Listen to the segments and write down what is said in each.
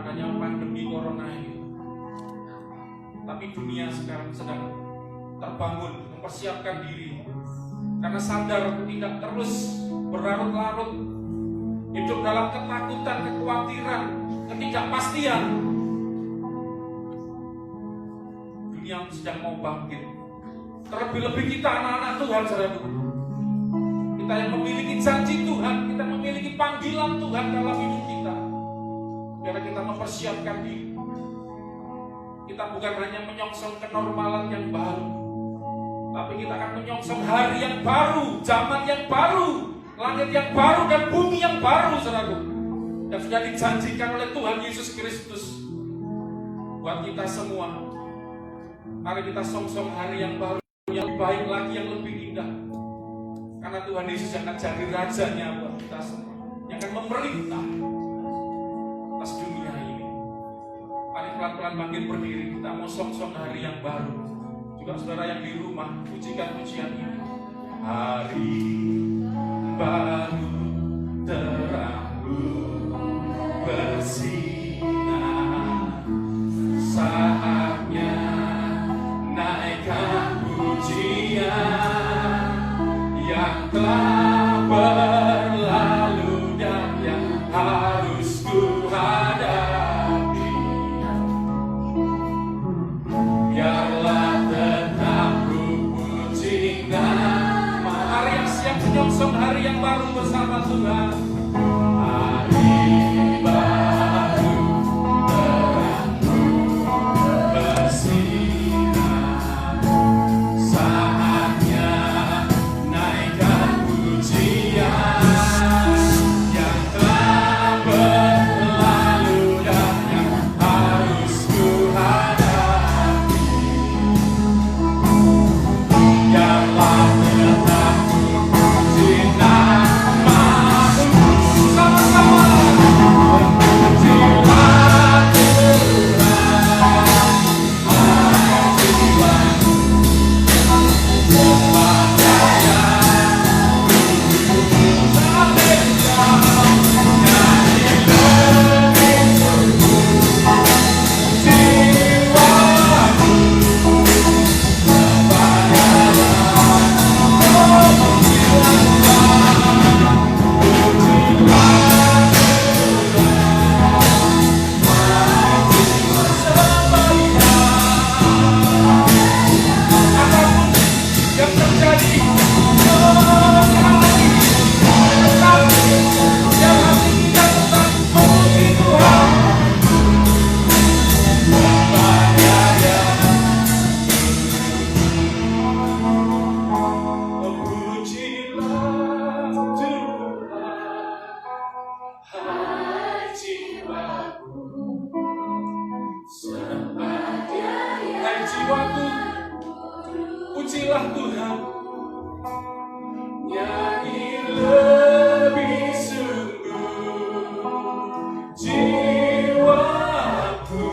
karena adanya pandemi corona ini. Tapi dunia sekarang sedang terbangun, mempersiapkan diri karena sadar tidak terus berlarut-larut hidup dalam ketakutan, kekhawatiran, ketidakpastian. Dunia sedang mau bangkit. Terlebih-lebih kita anak-anak Tuhan, saudaraku. Kita yang memiliki janji Tuhan, kita memiliki panggilan Tuhan dalam hidup kita. Biar kita mempersiapkan diri. Kita bukan hanya menyongsong kenormalan yang baru, tapi kita akan menyongsong hari yang baru, zaman yang baru, langit yang baru dan bumi yang baru, saudaraku. Yang sudah dijanjikan oleh Tuhan Yesus Kristus buat kita semua. Mari kita songsong hari yang baru, yang lebih baik lagi, yang lebih indah. Karena Tuhan Yesus akan jadi rajanya buat kita semua, yang akan memerintah atas dunia ini. Mari pelan-pelan bangkit berdiri, kita mau songsong hari yang baru. Juga saudara yang di rumah, pujikan pujian ini. Hari baru terang bersinar, saatnya naikkan pujian yang telah berlalu dan yang harus ku hadapi. Biarlah tetap ku puji nama. Hari yang siap menyongsong hari yang baru bersama Tuhan. Hari baru terang bersinar, saatnya naikkan pujian yang telah berlalu dan yang harus ku hadapi. Biarlah tetap ku puji nama-Mu. Sama-sama pujilah Tuhan, jiwaku sembah Dia. Nyanyi lebih sungguh jiwaku sembah apapun yang terjadi, yang hati kita tetap memuji Tuhan. Pujilah Tuhan, hai jiwaku, sembah Dia. Hai jiwaku, pujilah Tuhan. Nyanyi lebih sungguh jiwaku,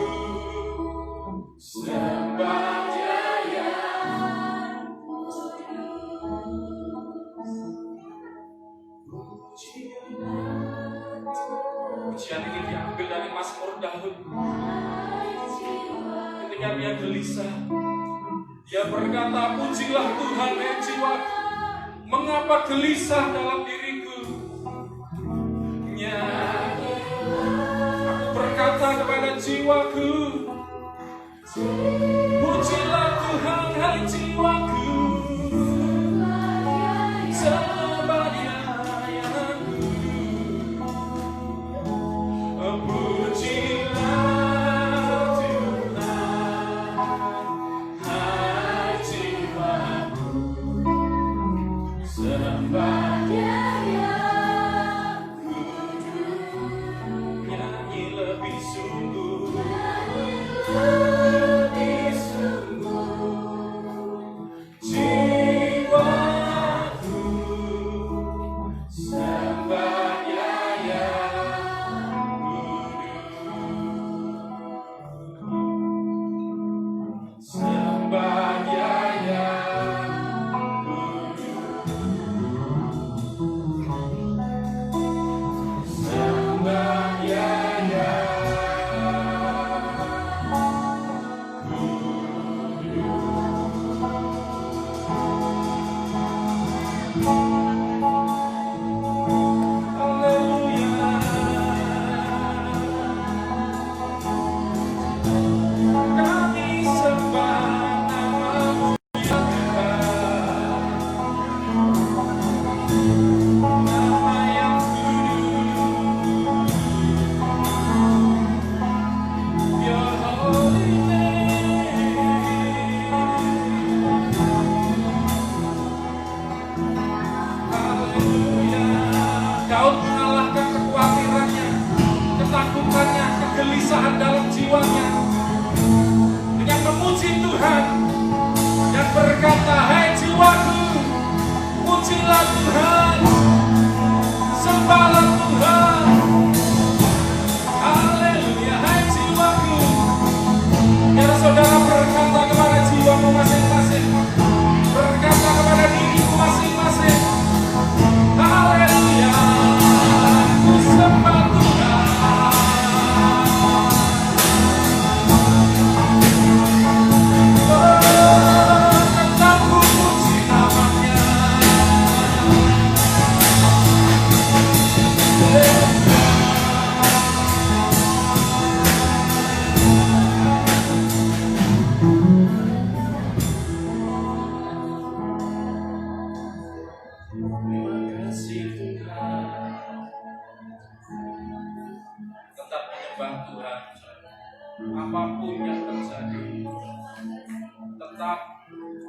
sembah Dia. Pujian ini diambil dari Mazmur Daud. Ketika dia gelisah, dia berkata, pujilah Tuhan, hai jiwaku, mengapa gelisah dalam diriku? Nyanyi, aku berkata kepada jiwaku, pujilah Tuhan, hai jiwaku, sembah Dia. Pujilah Tuhan, hai jiwaku, sembah Dia yang kudus. Nyanyi lebih sungguh, lebih sungguh jiwaku, sembah Dia yang sembah Dia yang kudus, sembah Dia yang pikirannya, kegelisahan dalam jiwanya, dengan memuji Tuhan dan berkata, hai jiwaku, pujilah Tuhan, sembahlah Tuhan. Haleluya, hai jiwaku. Biar saudara berkata kepada jiwamu masing-masing, berkata kepada dirimu masing-masing, haleluya, ku sembah Tuhan. Tetap ku puji namanya. Terima kasih Tuhan. Tetap menyembah Tuhan, apapun yang terjadi. Tetap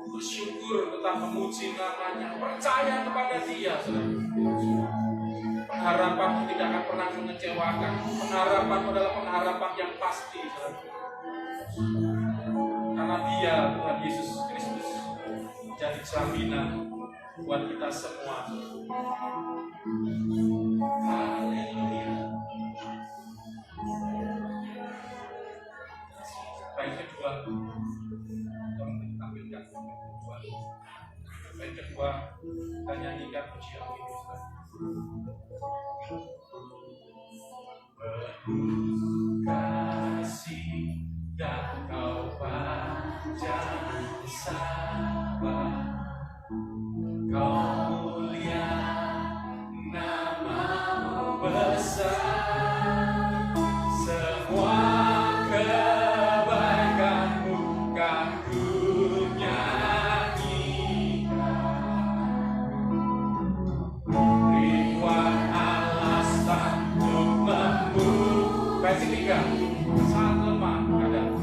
bersyukur, tetap memuji namanya, percaya kepada Dia. Pengharapanmu tidak akan pernah mengecewakan. Pengharapanmu adalah pengharapan yang pasti. Karena Dia, Tuhan Yesus Kristus, jadi jaminan buat kita semua. Haleluya. Baik kedua, tolong ditampilkan kedua. Baik kedua, kita nyanyikan pujian ini. Penuh kasih dan Kau panjang sabar, Kau mulia, nama-Mu besar, semua kebaikan-Mu kan ku nyanyikan. Ribuan alasan untuk memuji. Versi 3, saat lemah kadang.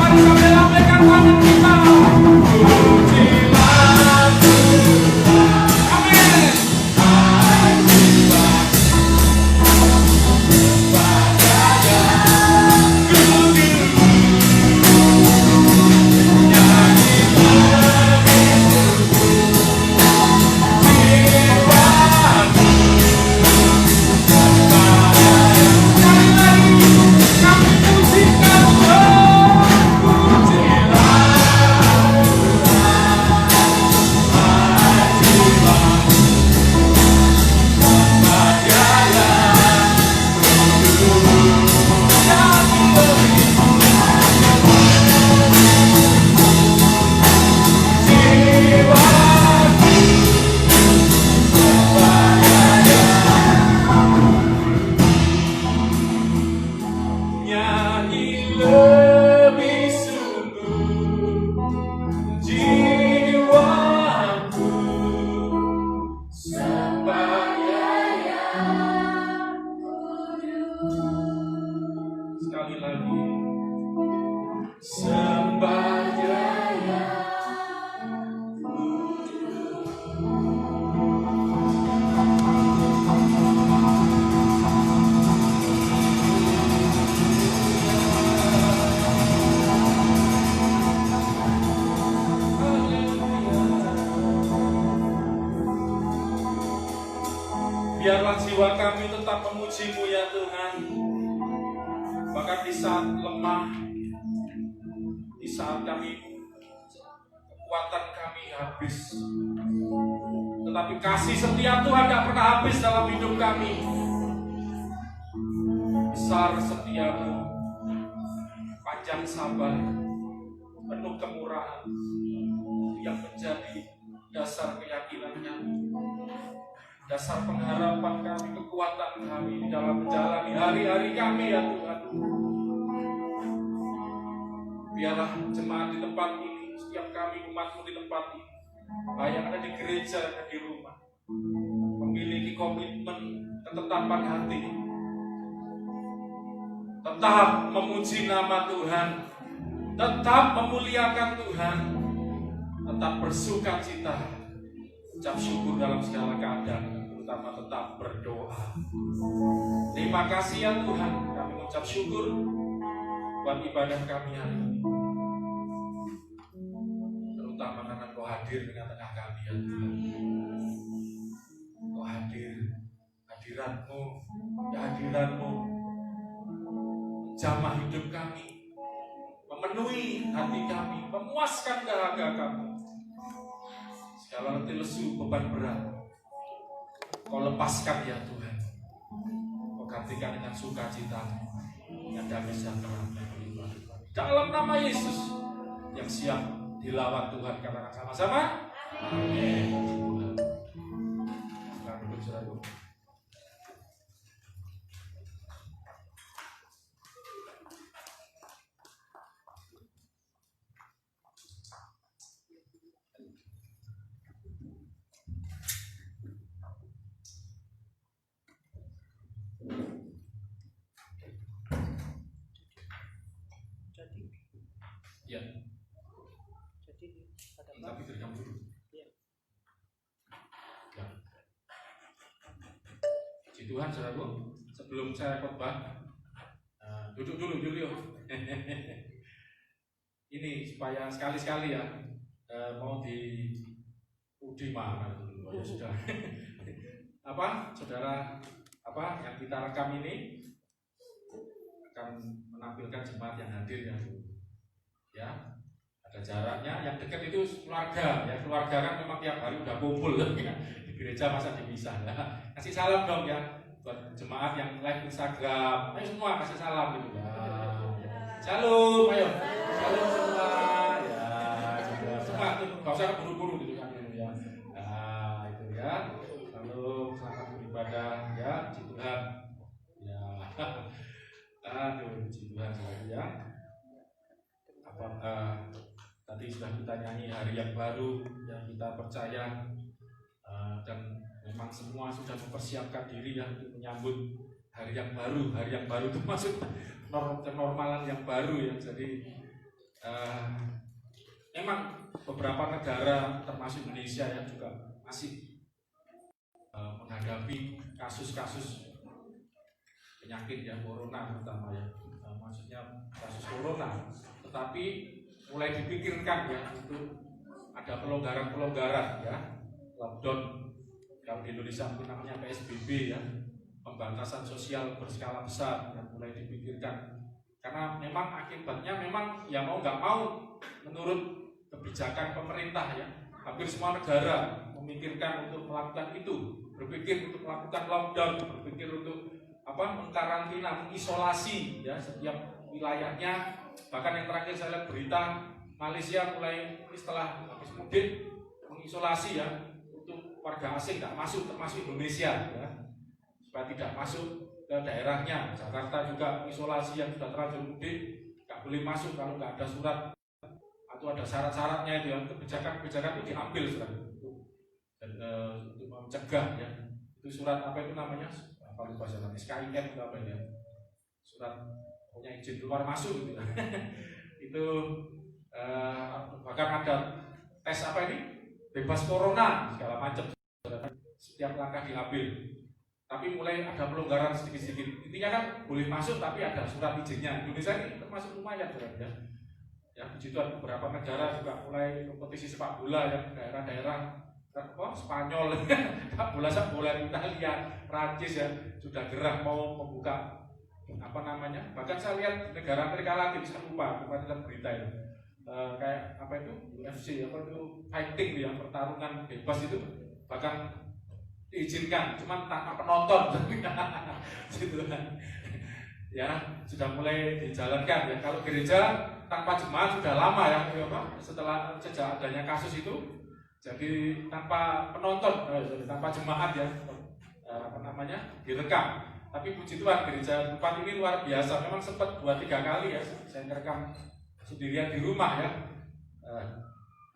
Mari kita lambaikan tangan kita. lebih sungguh jiwaku sembah yang kudus. Sekali lagi, sembah yang kudus. Biarlah jiwa kami tetap memuji-Mu ya Tuhan. Bahkan di saat lemah, di saat kami kekuatan kami habis, tetapi kasih setia Tuhan tidak pernah habis dalam hidup kami. Besar setia-Mu, panjang sabar, penuh kemurahan, yang menjadi dasar keyakinan kami, dasar pengharapan kami, kekuatan kami di dalam menjalani hari-hari kami ya Tuhan. Biarlah jemaat di tempat ini, setiap kami umat-Mu di tempat ini, baik yang ada di gereja dan di rumah, memiliki komitmen ketetapan hati, tetap memuji nama Tuhan, tetap memuliakan Tuhan, tetap bersuka cita, ucap syukur dalam segala keadaan, terutama tetap berdoa. Terima kasih ya Tuhan, kami mengucap syukur buat ibadah kami hari ini, terutama karena Kau hadir di tengah kami ya Tuhan. Kau hadir, hadirat-Mu, kehadiran-Mu menjamah hidup kami, memenuhi hati kami, memuaskan dahaga kami. Segala letih lesu, beban berat, Kau lepaskan ya Tuhan. Kau gantikan dengan sukacita yang damai sejahtera dalam nama Yesus yang siap dilawat Tuhan. Katakan sama-sama. Amin. Sekarang duduk saudara. Ya. Tapi terjam dulu. Ya. Puji Tuhan, saudaraku. Sebelum saya khotbah, duduk dulu Julio. Ini supaya sekali-sekali ya, mau di mana dulu? Ya sudah. Saudara yang kita rekam ini akan menampilkan jemaat yang hadir ya. Ya, ada jaraknya. Yang dekat itu keluarga ya. Keluarga kan memang tiap hari udah kumpul ya. Di gereja masa dipisah ya. Kasih salam dong ya buat jemaat yang live Instagram. Ayo semua kasih salam gitu ya. Shalom, ayo. Shalom semua ya. Semua enggak usah buru-buru gitu kan ya. Nah, itu ya. Shalom, selamat beribadah ya. Puji Tuhan. Ya. Aduh, puji Tuhan ya. Tadi sudah kita nyanyi hari yang baru yang kita percaya, dan memang semua sudah mempersiapkan diri ya untuk menyambut hari yang baru. Hari yang baru itu maksud kenormalan yang baru ya. Jadi memang beberapa negara termasuk Indonesia yang juga masih menghadapi kasus-kasus penyakit ya, corona terutama ya, maksudnya kasus corona. Tetapi mulai dipikirkan ya untuk ada pelonggaran ya, lockdown kalau di Indonesia mungkin namanya PSBB ya, pembatasan sosial berskala besar yang mulai dipikirkan, karena memang akibatnya memang ya mau nggak mau menurut kebijakan pemerintah ya, hampir semua negara memikirkan untuk melakukan itu, berpikir untuk melakukan lockdown, berpikir untuk mengkarantina, mengisolasi ya setiap wilayahnya. Bahkan yang terakhir saya lihat berita Malaysia mulai setelah habis mudik mengisolasi ya untuk warga asing tidak masuk, termasuk Indonesia ya, supaya tidak masuk ke daerahnya. Jakarta juga mengisolasi yang sudah terlanjur mudik nggak boleh masuk kalau nggak ada surat atau ada syarat-syaratnya itu ya. Kebijakan-kebijakan itu diambil surat dan untuk mencegah ya. Itu surat apa itu namanya? Apa lupa saya, SKIM itu apa ya? Surat punya izin keluar masuk gitu. Itu bahkan ada tes apa ini? Bebas corona segala macam. Setiap langkah diambil. Tapi mulai ada pelonggaran sedikit-sedikit. Intinya kan boleh masuk tapi ada surat izinnya. Indonesia ini termasuk lumayan ya. Ya, di situ ada beberapa negara juga mulai kompetisi sepak bola yang daerah-daerah Spanyol, sepak bola Italia, Prancis ya sudah gerah mau membuka apa namanya. Bahkan saya lihat di negara Amerika Latin, saya lupa kemarin berita itu kayak apa itu UFC apa itu fighting ya, pertarungan bebas itu bahkan diizinkan, cuman tanpa penonton. Gitu kan. Ya, sudah mulai dijalankan ya. Kalau gereja tanpa jemaat sudah lama ya, setelah sejak adanya kasus itu, jadi tanpa penonton, tanpa jemaat ya, apa namanya, direkam. Tapi puji Tuhan gereja tempat ini luar biasa. Memang sempat 2-3 kali ya, saya merekam sendirian di rumah ya.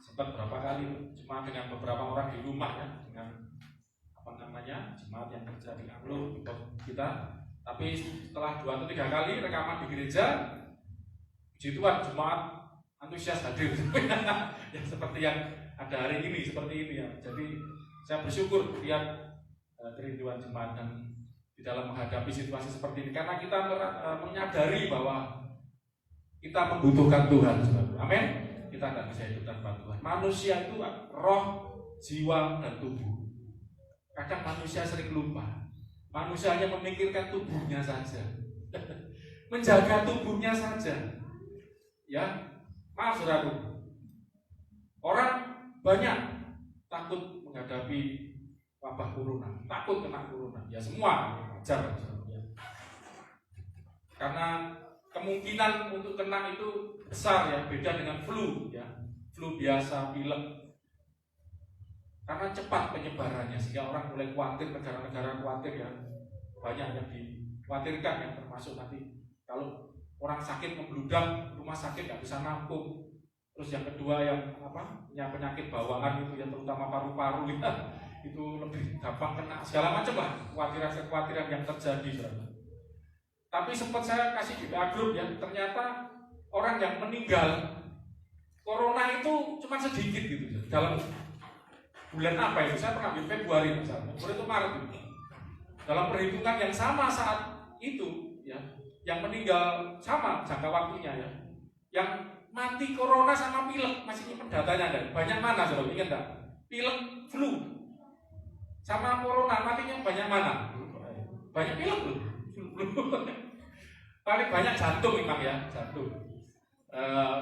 Sempat berapa kali, cuma dengan beberapa orang di rumah ya, dengan apa namanya, jemaat yang kerja di Anglo kita. Tapi setelah 2 atau 3 kali rekaman di gereja, puji Tuhan jemaat antusias hadir. Ya seperti yang ada hari ini, seperti ini ya. Jadi saya bersyukur lihat kerinduan jemaat dan di dalam menghadapi situasi seperti ini, karena kita menyadari bahwa kita membutuhkan Tuhan. Amin. Kita tidak bisa hidup tanpa Tuhan. Manusia itu roh, jiwa, dan tubuh. Kadang manusia sering lupa. Manusia hanya memikirkan tubuhnya saja, menjaga tubuhnya saja. Ya, maaf saudaraku. Orang banyak takut menghadapi wabah corona, takut kena corona. Ya semua wajar. Karena kemungkinan untuk kena itu besar ya, beda dengan flu ya. Flu biasa, pilek. Karena cepat penyebarannya sehingga orang mulai khawatir, negara-negara khawatir ya, banyak yang dikhawatirkan ya, termasuk nanti kalau orang sakit membludak, rumah sakit nggak bisa nampung. Terus yang kedua yang apa, punya penyakit bawaan itu yang terutama paru-paru ya, itu lebih gampang kena segala macam lah kekhawatiran yang terjadi. Tapi sempat saya kasih di grup ya, ternyata orang yang meninggal corona itu cuma sedikit gitu dalam bulan apa itu, saya pernah di Februari misalnya, itu Maret itu. Dalam perhitungan yang sama saat itu ya, yang meninggal sama jangka waktunya ya, yang mati corona sama pilek masih nyimpen datanya dan banyak mana saudara ingat enggak? Pilek, flu sama corona matinya banyak mana? Banyak pilek loh. Paling banyak jantung memang ya, jantung.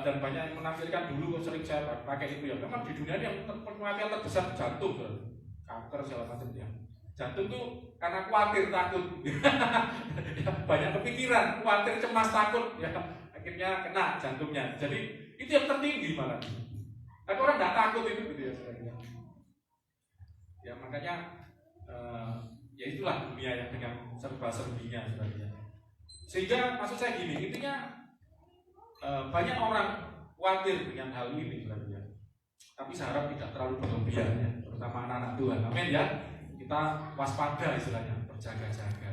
Dan banyak yang menafsirkan dulu sering saya pakai itu ya. Memang di dunia ini yang kematian terbesar jantung, kanker segala macam ya. Jantung tuh karena khawatir, takut, ya, banyak kepikiran, khawatir, cemas, takut, ya akhirnya kena jantungnya. Jadi itu yang tertinggi malah. Tapi orang nggak takut itu gitu ya sebenarnya. Ya makanya ya itulah dunia yang dengan serba-serbinya sebenarnya. Sehingga maksud saya gini, intinya banyak orang khawatir dengan hal ini sebenarnya. Tapi saya harap tidak terlalu berlebihan ya, terutama anak-anak Tuhan. Amin ya. Kita waspada istilahnya, berjaga-jaga,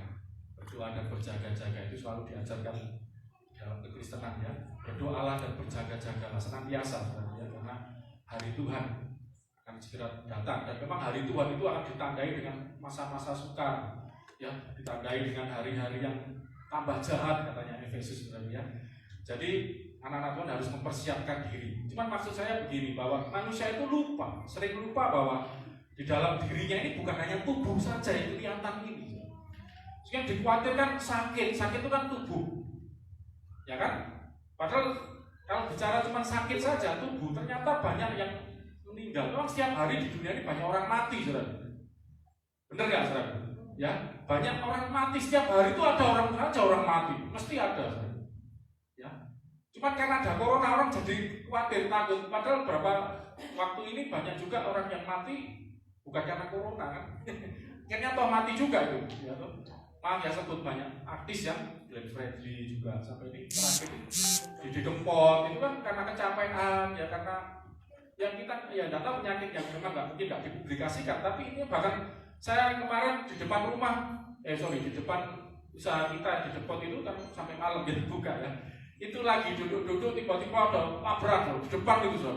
berdoa dan berjaga-jaga itu selalu diajarkan dalam kekristenan ya. Berdoalah dan berjaga-jagalah senantiasa sebenarnya, karena hari Tuhan akan segera datang dan memang hari Tuhan itu akan ditandai dengan masa-masa sukar ya, ditandai dengan hari-hari yang tambah jahat katanya Efesus sebenarnya. Jadi anak-anak Tuhan harus mempersiapkan diri. Cuman maksud saya begini, bahwa manusia itu sering lupa bahwa di dalam dirinya ini bukan hanya tubuh saja yang kelihatan ini. Yang dikhawatirkan sakit itu kan tubuh, ya kan? Padahal kalau bicara cuma sakit saja tubuh, ternyata banyak yang meninggal. Memang setiap hari di dunia ini banyak orang mati, saudara. Bener nggak, saudara? Ya, banyak orang mati setiap hari itu ada orang mati, mesti ada. Saudara. Ya, cuma karena ada corona orang jadi khawatir, takut. Padahal berapa waktu ini banyak juga orang yang mati bukan karena corona kan. Akhirnya toh mati juga itu. Ya, toh. Maaf ya sebut banyak artis ya, Glenn Fredly juga sampai ini terakhir di gigi kempot, itu kan karena kecapean, ya karena yang kita ya nggak tahu penyakit yang memang mungkin nggak dipublikasikan, tapi ini bahkan saya kemarin di depan rumah, di depan usaha kita di depot itu kan sampai malam jadi buka ya, itu lagi duduk-duduk tiba-tiba ada labrak di depan itu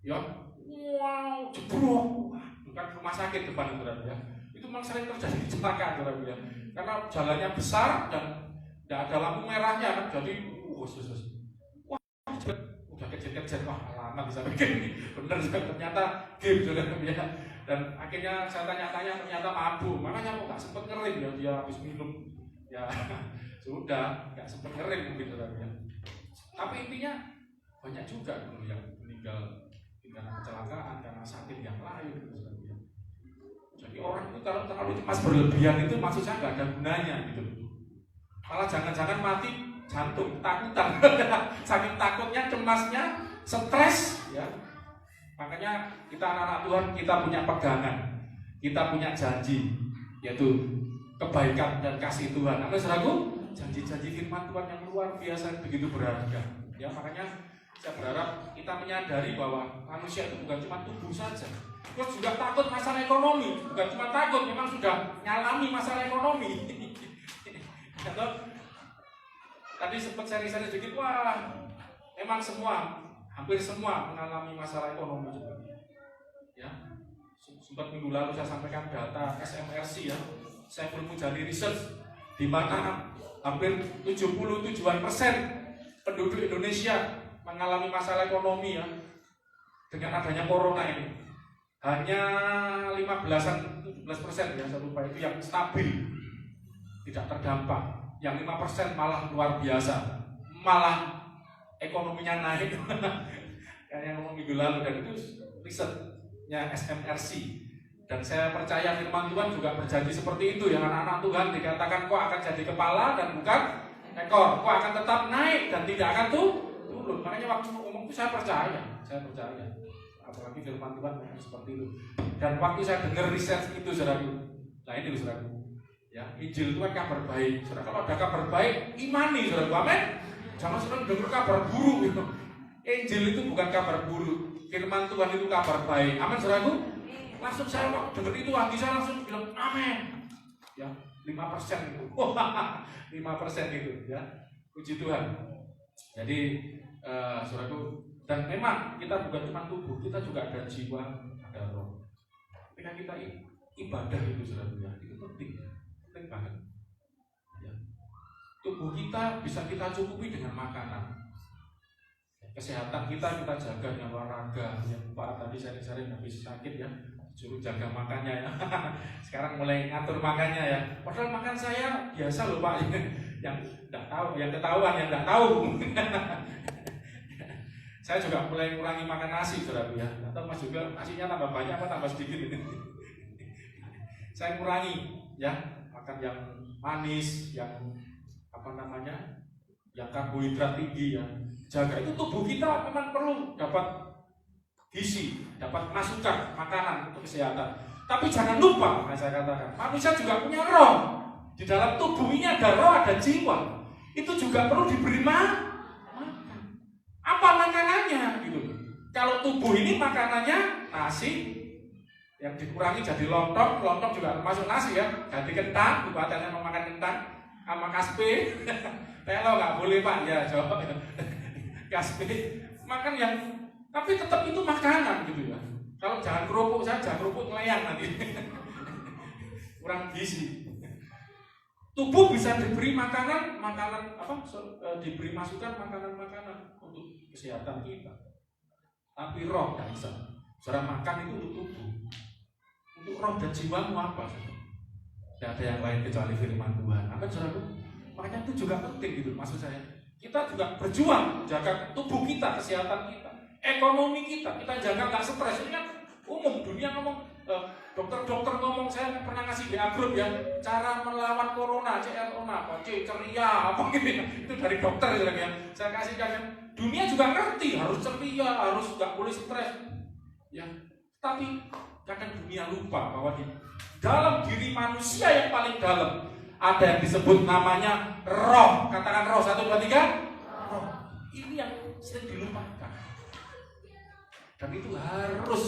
ya, wow, jebrok, bukan rumah sakit depan itu ya, itu memang sering terjadi kecelakaan ya, karena jalannya besar dan tidak ada lampu merahnya kan, jadi wah, udah kejadian wah lama bisa begini, bener ternyata game juga ya, dan akhirnya saya tanya-tanya ternyata mabuk, makanya kok nggak sempet ngering ya dia habis minum, ya sudah nggak sempet ngering mungkin ya. Tapi intinya banyak juga yang meninggal karena kecelakaan, karena sakit yang lain ya. Jadi orang itu kalau terlalu cemas berlebihan itu maksud saya nggak ada gunanya gitu. Malah jangan-jangan mati jantung, takutan, saking takutnya, cemasnya, stres ya. Makanya kita anak-anak Tuhan, kita punya pegangan, kita punya janji, yaitu kebaikan dan kasih Tuhan. Amin saudaraku, janji-janji firman Tuhan yang luar biasa begitu berharga. Ya makanya saya berharap kita menyadari bahwa manusia itu bukan cuma tubuh saja. Terus juga takut masalah ekonomi, bukan cuma takut, memang sudah nyalami masalah ekonomi. Tadi sempat seri-seri sedikit, wah, memang hampir semua mengalami masalah ekonomi juga. Ya, sempat minggu lalu saya sampaikan data SMRC ya, Saiful Mujani Research, di mana hampir 77% penduduk Indonesia mengalami masalah ekonomi ya, dengan adanya corona ini. Hanya 15-17% ya, saya lupa itu yang stabil, tidak terdampak. Yang 5% malah luar biasa, malah ekonominya naik. Kayak yang ngomong minggu lalu, dan itu risetnya SMRC. Dan saya percaya firman Tuhan juga berjanji seperti itu. Yang anak-anak Tuhan dikatakan kok akan jadi kepala dan bukan ekor, kok akan tetap naik dan tidak akan turun. Makanya waktu ngomong itu saya percaya. Apalagi firman Tuhan seperti itu. Dan waktu saya dengar riset itu, saudaraku, nah ini saudaraku, ya, Injil itu kan kabar baik. Saudara, kalau ada kabar baik, imani, saudara. Amin. Jangan saudara dengar kabar buruk gitu. Injil itu bukan kabar buruk. Firman Tuhan itu kabar baik. Amin, saudaraku. Langsung saya waktu dengar itu, hati saya langsung bilang amin. Ya, 5% itu. 5% itu, ya. Puji Tuhan. Jadi, saudaraku, dan memang kita bukan cuma tubuh, kita juga ada jiwa, ada roh. Ketika kita ibadah itu, saudaraku, ya, itu penting. Penting banget ya. Tubuh kita bisa kita cukupi dengan makanan, kesehatan kita jaga dengan olahraga. Yang Pak tadi sering-sering habis sakit ya, suruh jaga makannya ya. Sekarang mulai ngatur makannya ya. Padahal makan saya biasa loh Pak. Yang tidak tahu, yang ketahuan, yang tidak tahu. Saya juga mulai kurangi makan nasi, saudara ya. Atau Mas juga nasinya tambah banyak apa tambah sedikit ini. Saya kurangi ya. Makan yang manis, yang yang karbohidrat tinggi ya. Jaga itu, tubuh kita memang perlu dapat gizi, dapat masukan makanan untuk kesehatan. Tapi jangan lupa, saya katakan, manusia juga punya roh. Di dalam tubuh ini ada roh, ada jiwa. Itu juga perlu diberi makan. Apa makanannya gitu. Kalau tubuh ini makanannya nasi, yang dikurangi jadi lontong juga termasuk nasi ya. Jadi kentang, buatannya mau makan kentang sama kaspe. Telo nggak boleh Pak ya, jawab. Kaspe makan yang, tapi tetap itu makanan gitu ya. Kalau jangan kerupuk saja, kerupuk melayang nanti. Kurang gizi. Tubuh bisa diberi makanan diberi masukan makanan untuk kesehatan kita. Tapi roh nggak bisa. Cara makan itu untuk tubuh. Untuk roh dan jiwamu apa? Tidak ada yang lain kecuali firman Tuhan. Akan saudaraku, makanya itu juga penting gitu maksud saya. Kita juga berjuang jaga tubuh kita, kesehatan kita, ekonomi kita jaga nggak stres. Ini kan umum dunia ngomong, dokter-dokter ngomong, saya pernah ngasih BA Group ya, cara melawan corona, ceria apa gitu ya. Itu dari dokter ya. Saya kasih kan, dunia juga ngerti harus ceria, harus nggak boleh stres. Ya, tapi kadang dunia lupa bahwa di dalam diri manusia yang paling dalam ada yang disebut namanya roh. Katakan roh, 1, 2, 3. Roh. Ini yang sering dilupakan. Dan itu harus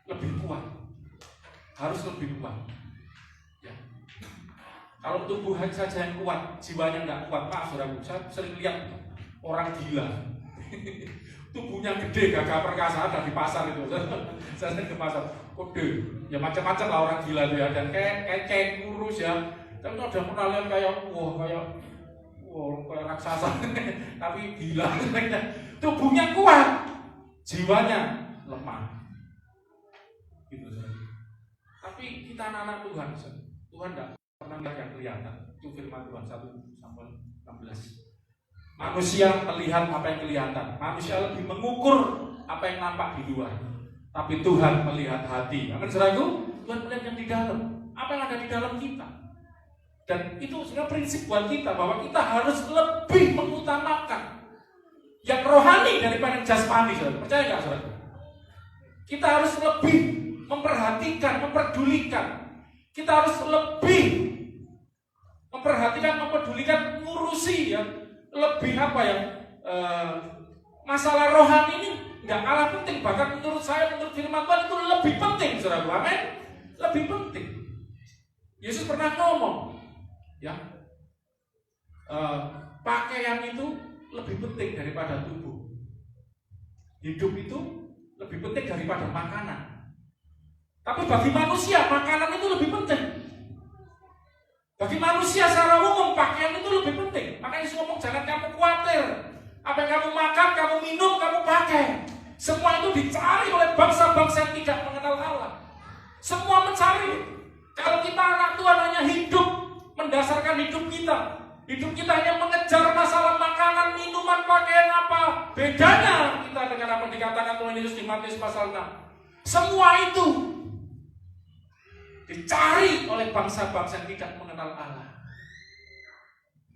lebih kuat. Harus lebih kuat. Ya. Kalau tubuh saja yang kuat, jiwanya nggak kuat, maaf saudaraku, saya sering lihat orang gila. Tubuhnya gede, gagah perkasa, ada di pasar itu. Saya sering ke pasar, kode, ya macam-macam lah orang gila itu ya, dan kayak kurus ya. Tapi udah pernah lihat kayak raksasa, tapi gila. Tubuhnya kuat, jiwanya lemah. Gitu. Tapi kita anak-anak Tuhan, Tuhan tidak pernah yang kelihatan. Itu firman Tuhan 1 Samuel 16. Manusia melihat apa yang kelihatan. Manusia lebih mengukur apa yang nampak di luar. Tapi Tuhan melihat hati. Amin saudaraku, Tuhan melihat yang di dalam. Apa yang ada di dalam kita. Dan itu sebenarnya prinsip buat kita bahwa kita harus lebih mengutamakan yang rohani daripada yang jasmani, saudara. Percaya nggak, saudara? Kita harus lebih memperhatikan, memperdulikan. Kita harus lebih memperhatikan, mempedulikan, ngurusi ya. Lebih masalah rohani ini nggak kalah penting. Bahkan menurut saya, menurut firman Tuhan itu lebih penting, saudara. Amin. Lebih penting. Yesus pernah ngomong, ya, pakaian itu lebih penting daripada tubuh. Hidup itu lebih penting daripada makanan. Tapi bagi manusia makanan itu lebih penting. Bagi manusia secara umum pakaian itu lebih penting. Makanya Yesus ngomong jangan kamu khawatir. Apa yang kamu makan, kamu minum, kamu pakai. Semua itu dicari oleh bangsa-bangsa yang tidak mengenal Allah. Semua mencari. Kalau kita anak Tuhan hanya hidup mendasarkan hidup kita. Hidup kita hanya mengejar masalah makanan, minuman, pakaian apa. Bedanya kita dengan apa dikatakan Tuhan Yesus di Matius pasal 6. Semua itu dicari oleh bangsa-bangsa yang tidak mengenal Allah.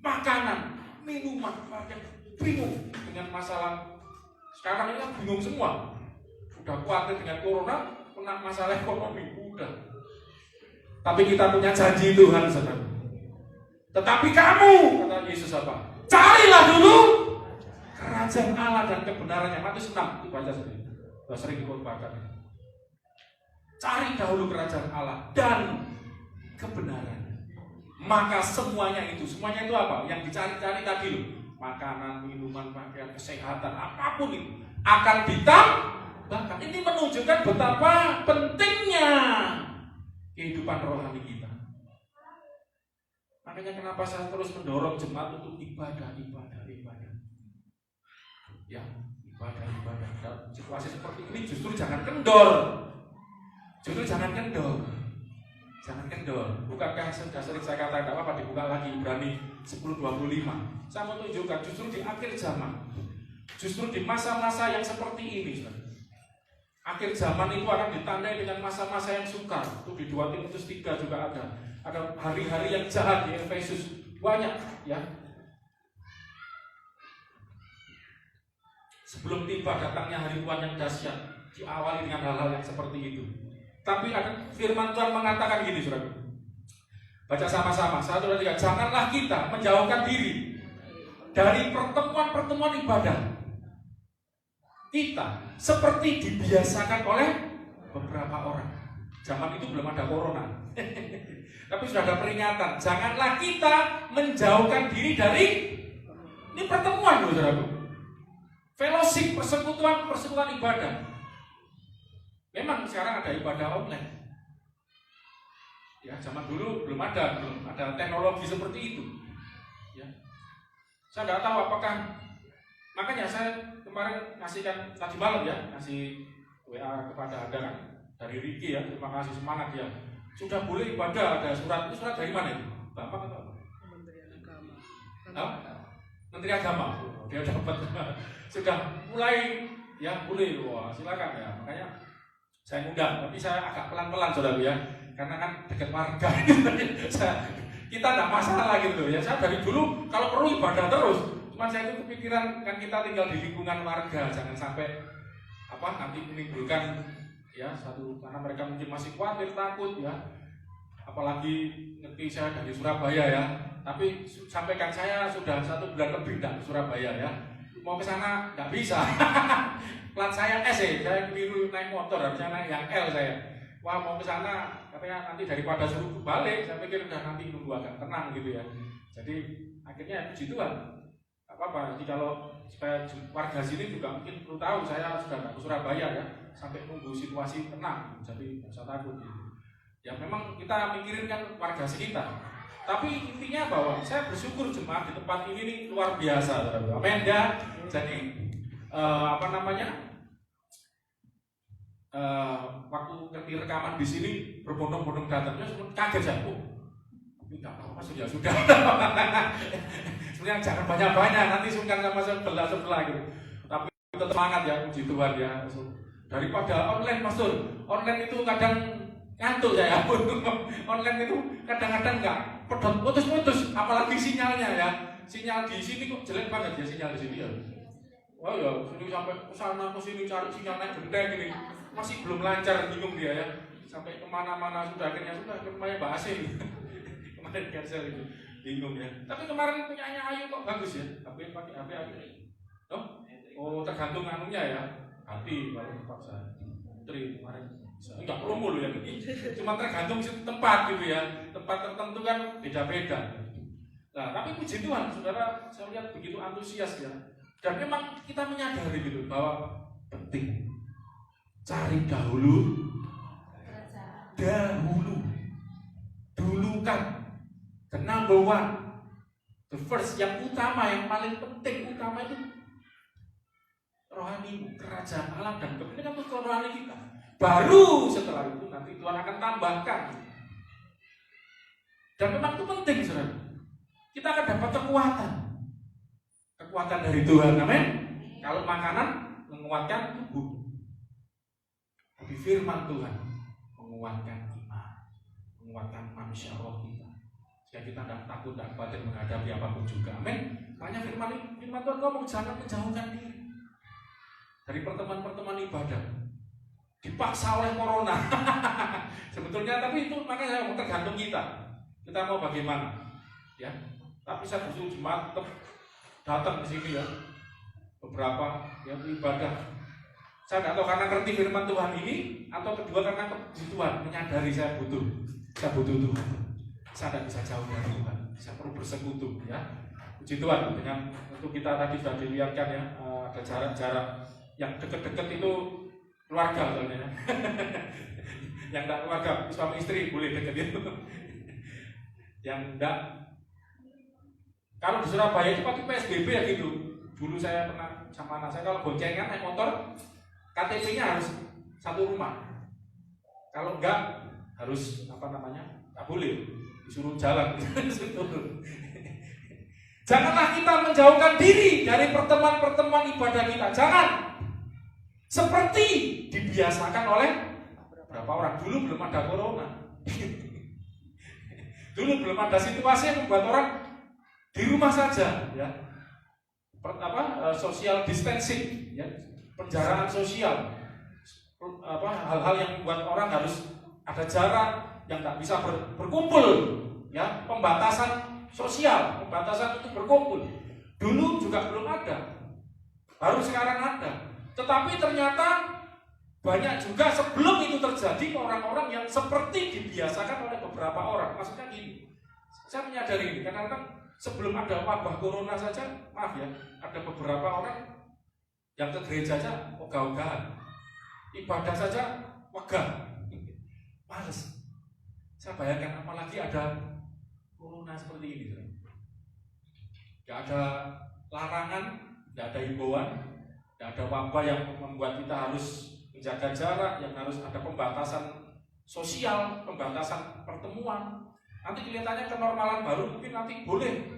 Makanan, minuman, pakaian, bingung dengan masalah. Sekarang ini kan bingung semua. Sudah khawatir dengan corona, kena masalah ekonomi, udah. Tapi kita punya janji Tuhan, saudara. Tetapi kamu, kata Yesus apa? Carilah dulu kerajaan Allah dan kebenarannya. Matius 6, itu baca sendiri. Sudah sering dikhotbahkan. Cari dahulu kerajaan Allah dan kebenaran. Maka semuanya itu apa? Yang dicari-cari tadi loh. Makanan, minuman, pakaian, kesehatan, apapun itu akan ditambahkan. Ini menunjukkan betapa pentingnya kehidupan rohani kita. Makanya kenapa saya terus mendorong jemaat untuk ibadah. Ya, ibadah. Dan situasi seperti ini justru jangan kendor. Jangan kendor. Bukankah sudah sering saya katakan apa dibuka lagi Ibrani 10:25. Saya mau tunjukkan justru di akhir zaman. Justru di masa-masa yang seperti ini, saudara. Akhir zaman itu akan ditandai dengan masa-masa yang sukar. Itu di 2 Timotius 3 juga ada. Ada hari-hari yang jahat di Efesus. Banyak, ya. Sebelum tiba datangnya hari Tuhan yang dahsyat, diawali dengan hal-hal yang seperti itu. Tapi ada firman Tuhan mengatakan gini, saudara. Baca sama-sama. 1, 2, 3. Janganlah kita menjauhkan diri dari pertemuan-pertemuan ibadah kita seperti dibiasakan oleh beberapa orang. Zaman itu belum ada corona. Tapi sudah ada peringatan. Janganlah kita menjauhkan diri dari ini pertemuan, saudara. Fellowship, persekutuan ibadah. Memang sekarang ada ibadah online. Ya, zaman dulu belum ada teknologi seperti itu. Ya. Saya tidak tahu apakah, makanya saya kemarin ngasihkan tadi malam ya, ngasih WA kepada Anda kan, dari Ricky ya, terima kasih semangat ya. Sudah boleh ibadah, ada surat. Itu surat dari mana itu? Bapak atau apa? Menteri Agama. Dia dapat. Sudah mulai ya boleh, wah silakan ya. Makanya saya ngundang, tapi saya agak pelan-pelan saudara ya, karena kan dekat warga. Kita tidak masalah gitu ya. Saya dari dulu kalau perlu ibadah terus. Cuma saya itu kepikiran kan kita tinggal di lingkungan warga, jangan sampai nanti menimbulkan ya satu, karena mereka mungkin masih khawatir, takut ya. Apalagi ngerti saya dari Surabaya ya. Tapi sampaikan saya sudah 1 bulan lebih di Surabaya ya. mau ke sana nggak bisa. Plat saya S ya, saya keliru naik motor, harusnya naik yang L saya. Wah mau ke sana, katanya nanti daripada suruh balik, saya pikir udah nanti nunggu agak tenang gitu ya. Jadi akhirnya puji Tuhan, nggak apa-apa. Jadi kalau supaya warga sini juga mungkin perlu tahu, saya sudah nggak ke Surabaya ya, sampai nunggu situasi tenang, jadi nggak usah takut. Gitu. Ya memang kita mikirin kan warga sekitar. Tapi intinya bahwa saya bersyukur jemaat di tempat ini nih luar biasa, amin ya. Jadi waktu ngerti rekaman di sini berbondong-bondong datangnya, kaget saya. Tapi nggak apa-apa sudah. Sebenarnya jangan banyak-banyak, nanti sungkan sama sebelah gitu. Tapi tetap semangat ya, puji Tuhan ya. Daripada online, Pastor. Online itu kadang ngantuk saya. Online itu kadang-kadang nggak pedot putus-putus, apalagi sinyalnya ya. Sinyal di sini kok jelek banget ya sinyal di sini ya. Wah ya, sini sampai ke sana ke sini cari sinyal naik genteng gini. Masih belum lancar, bingung dia ya. Sampai kemana-mana sudah akhirnya rumahnya Mbak Ase. Kemarin cancel itu, bingung ya. Tapi kemarin punyanya Ayu kok bagus ya. HP pakai HP Ayu. Oh, tergantung anunya ya. Hati kalau dipaksa. Tri kemarin. Enggak promo loh ya. Cuma tergantung tempat gitu ya. Tempat tertentu kan beda-beda. Nah, tapi puji Tuhan, saudara, saya lihat begitu antusias ya. Dan memang kita menyadari gitu bahwa penting cari dahulu, dulukan, the number one, the first, yang utama, yang paling penting utama itu rohani, kerajaan Allah dan kepentingan untuk rohani kita. Baru setelah itu nanti Tuhan akan tambahkan. Dan memang itu penting, saudara. Kita akan dapat kekuatan dari Tuhan, amin. Kalau makanan menguatkan tubuh, tapi firman Tuhan menguatkan iman, menguatkan manusia roh kita, sehingga kita tidak takut, tidak khawatir menghadapi apapun juga, amin. Makanya firman Tuhan ngomong jangan menjauhkan diri dari pertemuan-pertemuan ibadah, dipaksa oleh corona. Sebetulnya, tapi itu makanya tergantung kita mau bagaimana, ya. Tapi saya bersyukur jemaat tetap datang ke sini ya, beberapa yang ibadah. Saya tidak tahu karena ngerti firman Tuhan ini, atau kedua karena kebutuhan, menyadari saya butuh Tuhan. Saya tidak bisa jauh dari Tuhan, saya perlu bersekutu ya. Puji Tuhan, dengan untuk kita tadi sudah dilihatkan ya, ada jarak-jarak yang dekat-dekat itu keluarga soalnya ya. Yang tidak keluarga, suami istri boleh dekat itu. Yang tidak, kalau di Surabaya itu pakai PSBB ya gitu. Dulu saya pernah sama anak saya, kalau boncengan naik motor, KTP-nya harus satu rumah. Kalau enggak, harus nggak boleh, disuruh jalan. Janganlah kita menjauhkan diri dari pertemuan-pertemuan ibadah kita. Jangan. Seperti dibiasakan oleh berapa orang. Dulu belum ada corona. Dulu belum ada situasi yang membuat orang di rumah saja, ya. Social distancing, ya. Penjaraan sosial. Hal-hal yang membuat orang harus ada jarak, yang tak bisa berkumpul, ya. Pembatasan sosial, pembatasan untuk berkumpul. Dulu juga belum ada. Baru sekarang ada. Tetapi ternyata banyak juga sebelum itu terjadi orang-orang yang seperti dibiasakan oleh beberapa orang. Maksudnya gini, saya menyadari ini karena kan sebelum ada wabah corona saja, maaf ya, ada beberapa orang yang ke gereja saja ogah-ogahan, ibadah saja wegah, males. Saya bayangkan apalagi ada corona seperti ini. Gak ada larangan, gak ada himbauan, gak ada wabah yang membuat kita harus menjaga jarak, yang harus ada pembatasan sosial, pembatasan pertemuan. Nanti kelihatannya kenormalan baru, mungkin nanti boleh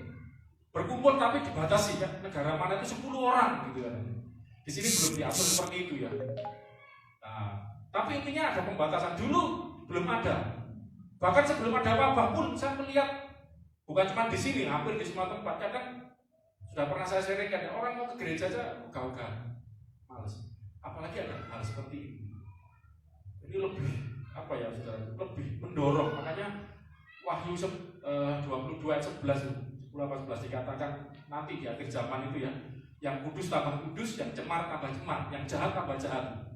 berkumpul tapi dibatasi ya. Negara mana itu 10 orang gitu kan. Di sini belum diatur seperti itu ya. Nah, tapi intinya ada pembatasan, dulu belum ada. Bahkan sebelum ada wabah pun saya melihat bukan cuma di sini, hampir di semua tempat. Kadang sudah pernah saya sharingkan ya, orang mau ke gereja aja ogah-ogahan, males. Apalagi ada hal seperti ini. Ini lebih saudara, lebih mendorong. Makanya Wahyu 22 ayat 11 10-11 dikatakan nanti di akhir zaman itu ya, Yang kudus tambah kudus, yang cemar tambah cemar, yang jahat tambah jahat.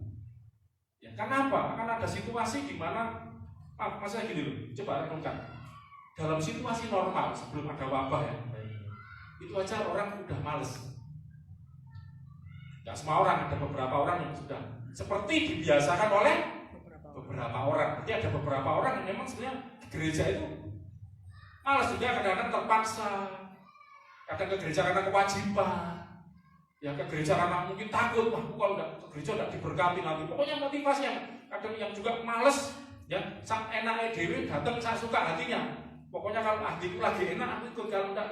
Ya, kenapa? Akan ada situasi di mana, masa gini loh, coba renungkan. Dalam situasi normal sebelum ada wabah ya, itu aja orang udah males. Tidak semua orang, ada beberapa orang yang sudah seperti dibiasakan oleh beberapa orang. Jadi ada beberapa orang yang memang sebenarnya di gereja itu malas juga, kadang-kadang terpaksa, kadang ke gereja karena kewajiban, ya ke gereja karena mungkin takut, wah kalau nggak ke gereja nggak diberkati nanti. Pokoknya motivasi yang kadang yang juga males, ya enaknya dewi datang saya suka hatinya. Pokoknya kalau hatiku lagi enak aku ikut, kalau enggak.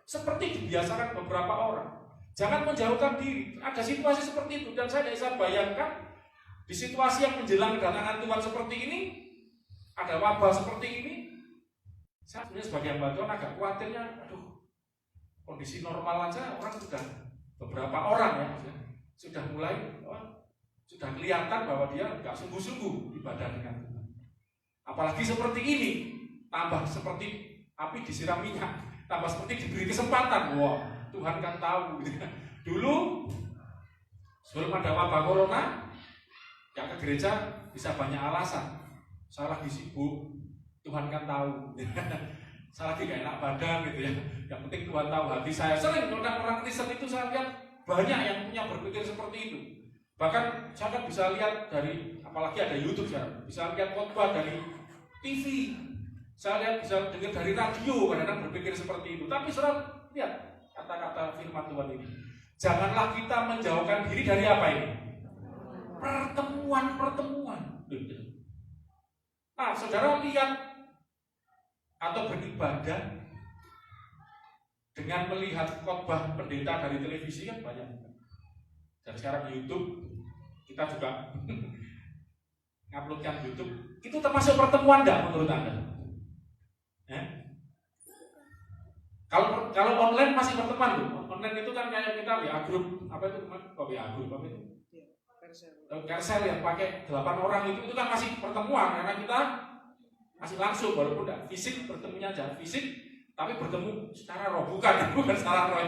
Seperti dibiasakan beberapa orang. Jangan menjauhkan diri. Ada situasi seperti itu dan saya tidak bisa bayangkan di situasi yang menjelang kedatangan Tuhan seperti ini, ada wabah seperti ini. Saya sebenarnya sebagai hamba Tuhan agak khawatirnya, aduh, kondisi normal aja orang sudah, beberapa orang ya, sudah mulai, sudah kelihatan bahwa dia nggak sungguh-sungguh ibadah dengan Tuhan. Apalagi seperti ini, tambah seperti api disiram minyak, tambah seperti diberi kesempatan. Wah, Tuhan kan tahu. Dulu sebelum ada wabah corona, yang ke gereja bisa banyak alasan. Saya lagi sibuk, Tuhan kan tahu. Saya lagi gak enak badan gitu ya. Yang penting Tuhan tahu hati saya. Sering orang-orang Kristen itu saya lihat banyak yang punya berpikir seperti itu. Bahkan saya kan bisa lihat dari, apalagi ada YouTube ya, bisa lihat khotbah dari TV. Saya lihat bisa dengar dari radio, kadang-kadang berpikir seperti itu. Tapi saudara lihat kata-kata firman Tuhan ini. Janganlah kita menjauhkan diri dari apa ini? Pertemuan. Nah, saudara lihat atau beribadah dengan melihat khotbah pendeta dari televisi kan banyak. Dan sekarang YouTube kita juga nguploadkan YouTube. Itu termasuk pertemuan enggak menurut Anda? Kalau online masih pertemuan tuh. Online itu kan kayak kita WA group, apa itu WA group apa itu? Carousel yang pakai 8 orang itu kan masih pertemuan karena kita masih langsung, walaupun tidak fisik, bertemunya jangan fisik, tapi bertemu secara roh, bukan secara roh.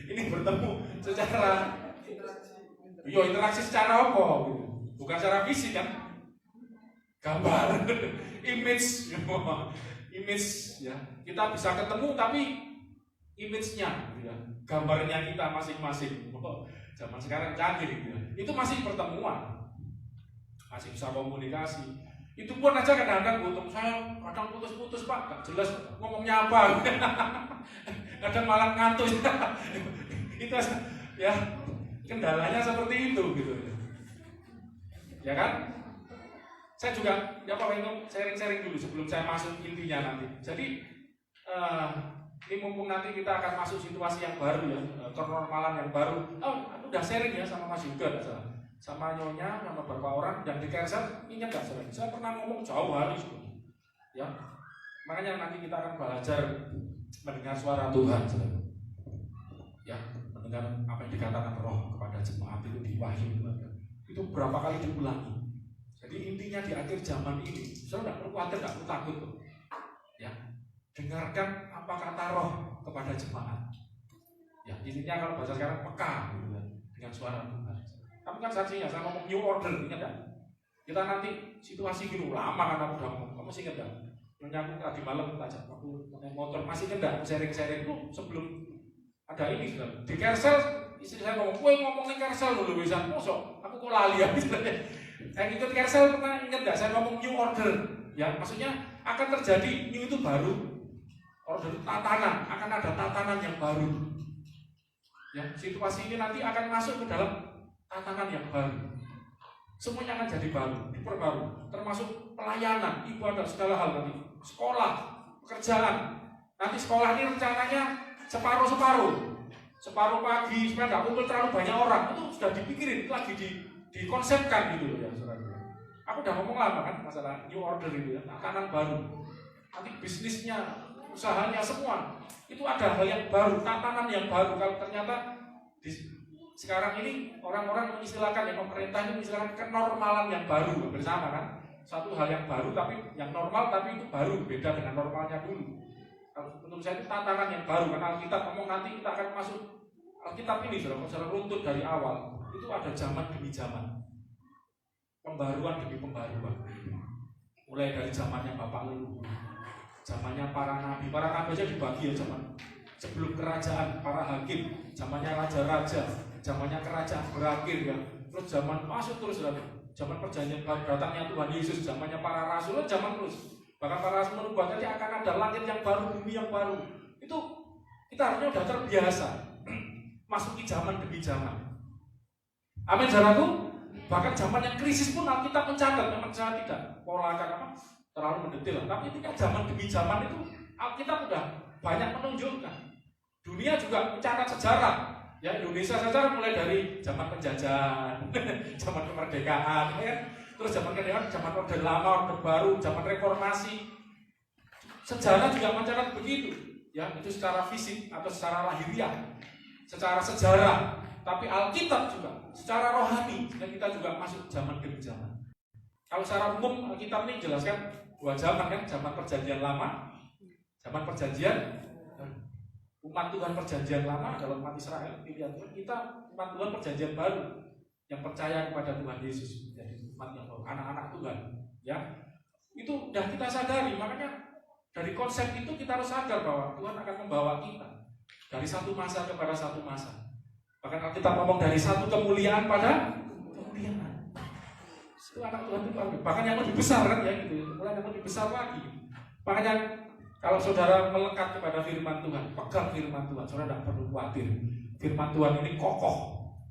Ini bertemu secara interaksi secara apa gitu. Bukan secara fisik kan. Gambar, image ya. Kita bisa ketemu tapi image-nya gitu ya. Gambarnya kita masing-masing. Zaman sekarang canggih gitu ya. Itu masih pertemuan. Masih bisa komunikasi. Itu pun aja kadang-kadang butuh saya kadang putus-putus Pak, gak jelas ngomongnya apa. Kadang malah ngantuk. Itu ya kendalanya seperti itu gitu. Ya kan? Saya juga pengen sharing-sharing dulu sebelum saya masuk intinya nanti. Jadi ini mumpung nanti kita akan masuk situasi yang baru ya, kenormalan yang baru. Aku udah sharing ya sama Mas Yuda, sama Nyonya, sama beberapa orang yang di Carousel. Ingat gak saudara? Saya pernah ngomong jauh hari sebelumnya. Ya, makanya nanti kita akan belajar mendengar suara Tuhan, saudara. Ya, mendengar apa yang dikatakan Roh kepada jemaat itu di Wahyu. Itu berapa kali diulangi. Jadi intinya di akhir zaman ini, saudara tidak perlu khawatir, tidak perlu takut. Ya, dengarkan apa kata Roh kepada jemaat. Ya, intinya kalau bahasa sekarang peka gitu kan, dengan suara Tuhan. Kamu kan saksinya, saya ngomong new order, ingat gak? Kita nanti situasi gini, lama kan aku udah ngomong, kamu masih ingat gak? Nyonya aku tadi malam aja, aku naik motor, masih ingat gak? Sharing-sharing itu sebelum ada ini kan. Di Carousel, istri saya ngomong, gue ngomongin Carousel dulu, bisa mosok, aku kok lali ya. Saya ikut Carousel pernah ingat gak? Saya ngomong new order, ya maksudnya akan terjadi, new itu baru. Order tatanan, akan ada tatanan yang baru. Ya, situasi ini nanti akan masuk ke dalam tatanan yang baru. Semuanya akan jadi baru, diperbaru. Termasuk pelayanan, ibadah, segala hal nanti. Sekolah, pekerjaan. Nanti sekolah ini rencananya separuh-separuh. Separuh pagi, supaya nggak kumpul terlalu banyak orang. Itu sudah dipikirin, lagi dikonsepkan gitu loh ya saudara. Aku udah ngomong lama kan masalah new order itu ya, tatanan baru. Nanti bisnisnya, usahanya semua itu ada hal yang baru, tatanan yang baru. Kalau ternyata sekarang ini orang-orang mengistilahkan ya, pemerintah ini mengistilahkan kenormalan yang baru bersama kan, satu hal yang baru tapi yang normal tapi itu baru, beda dengan normalnya dulu. Kalau menurut saya itu tatanan yang baru karena kita ngomong nanti kita akan masuk Alkitab ini saudara runtut dari awal itu ada zaman demi zaman, pembaruan demi pembaruan. Mulai dari zamannya Bapak leluhur, zamannya para nabi aja dibagi ya, zaman sebelum kerajaan para hakim, zamannya raja-raja, zamannya kerajaan berakhir ya. Terus zaman masuk terus zaman perjanjian baru, datangnya Tuhan Yesus, zamannya para rasul, zaman terus. Bahkan para rasul menubuatkan akan ada langit yang baru, bumi yang baru. Itu kita harusnya sudah terbiasa masuki zaman demi zaman. Amin saudaraku. Bahkan zaman yang krisis pun Alkitab mencatat, memang saya tidak pola terlalu mendetail, tapi ketika zaman demi zaman itu Alkitab sudah banyak menunjukkan. Dunia juga mencatat sejarah. Ya, Indonesia saja mulai dari zaman penjajahan, zaman kemerdekaan, ya. Terus zaman kemerdekaan, zaman Orde Lama, Orde Baru, zaman reformasi. Sejarah juga mencatat begitu. Ya, itu secara fisik atau secara lahiriah, secara sejarah. Tapi Alkitab juga secara rohani, dan kita juga masuk zaman demi zaman. Kalau secara umum Alkitab ini jelaskan dua zaman kan, zaman perjanjian lama, zaman perjanjian umat Tuhan perjanjian lama adalah umat Israel, pilihan Tuhan. Kita umat Tuhan perjanjian baru yang percaya kepada Tuhan Yesus, jadi umat yang baru, anak-anak Tuhan. Ya, itu sudah kita sadari. Makanya dari konsep itu kita harus sadar bahwa Tuhan akan membawa kita dari satu masa kepada satu masa. Bahkan kita ngomong dari satu kemuliaan pada kemuliaan. Itu anak Tuhan itu bahkan yang lebih besar kan ya gitu, mulai yang lebih besar lagi. Makanya kalau saudara melekat kepada firman Tuhan, pegang firman Tuhan, saudara tidak perlu khawatir. Firman Tuhan ini kokoh,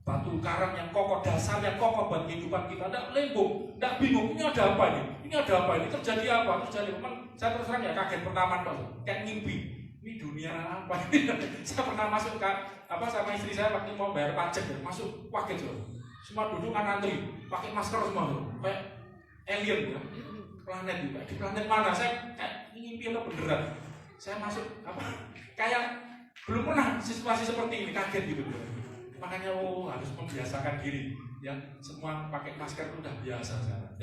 batu karang yang kokoh, dasar yang kokoh buat kehidupan kita. Tidak lembung, tidak bingung. Ini ada apa ini? Ini ada apa ini? Terjadi apa? Terjadi. Memang saya terus terang ya kaget pertama dong, kayak ngimpi. Ini dunia apa ini? Saya pernah masuk sama istri saya waktu mau bayar pajak ya, masuk kaget loh. Semua duduk kan antri, pakai masker semua loh, kayak alien ya. Planet juga, di planet mana? Saya kayak ngimpi atau beneran? Saya masuk kayak belum pernah situasi seperti ini, kaget gitu. Makanya harus membiasakan diri. Ya, semua pakai masker itu udah biasa sekarang.